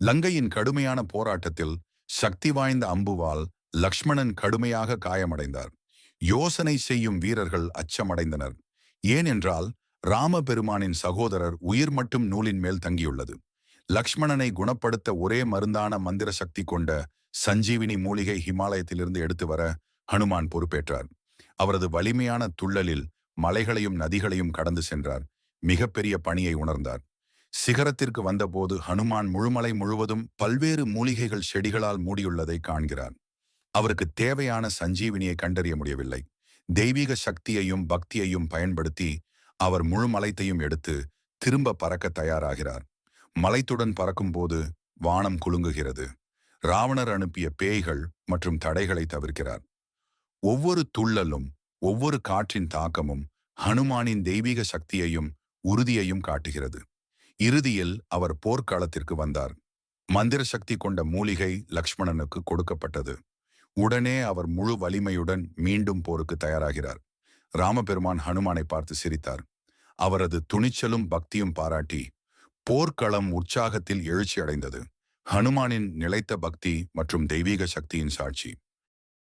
லங்கையின் கடுமையான போராட்டத்தில் சக்தி வாய்ந்த அம்புவால் லக்ஷ்மணன் கடுமையாக காயமடைந்தார். யோசனை செய்யும் வீரர்கள் அச்சமடைந்தனர். ஏனென்றால் ராமபெருமானின் சகோதரர் உயிர் மட்டும் நூலின் மேல் தங்கியுள்ளது. லக்ஷ்மணனை குணப்படுத்த ஒரே மருந்தான மந்திர சக்தி கொண்ட சஞ்சீவினி மூலிகை ஹிமாலயத்திலிருந்து எடுத்து வர ஹனுமான் பொறுப்பேற்றார். அவரது வலிமையான துள்ளலில் மலைகளையும் நதிகளையும் கடந்து சென்றார். மிகப்பெரிய பணியை உணர்ந்தார். சிகரத்திற்கு வந்தபோது ஹனுமான் முழுமலை முழுவதும் பல்வேறு மூலிகைகள் செடிகளால் மூடியுள்ளதை காண்கிறார். அவருக்கு தேவையான சஞ்சீவினியை கண்டறிய முடியவில்லை. தெய்வீக சக்தியையும் பக்தியையும் பயன்படுத்தி அவர் முழு மலைத்தையும் எடுத்து திரும்ப பறக்க தயாராகிறார். மலைத்துடன் பறக்கும்போது வானம் குலுங்குகிறது. ராவணர் அனுப்பிய பேய்கள் மற்றும் தடைகளை தவிர்க்கிறார். ஒவ்வொரு துள்ளலும் ஒவ்வொரு காற்றின் தாக்கமும் ஹனுமானின் தெய்வீக சக்தியையும் உறுதியையும் காட்டுகிறது. இறுதியில் அவர் போர்க்களத்திற்கு வந்தார். மந்திர சக்தி கொண்ட மூலிகை லக்ஷ்மணனுக்கு கொடுக்கப்பட்டது. உடனே அவர் முழு வலிமையுடன் மீண்டும் போருக்கு தயாராகிறார். ராமபெருமான் ஹனுமானை பார்த்து சிரித்தார். அவரது துணிச்சலும் பக்தியும் பாராட்டி போர்க்களம் உற்சாகத்தில் எழுச்சி அடைந்தது. ஹனுமானின் நிலைத்த பக்தி மற்றும் தெய்வீக சக்தியின் சாட்சி.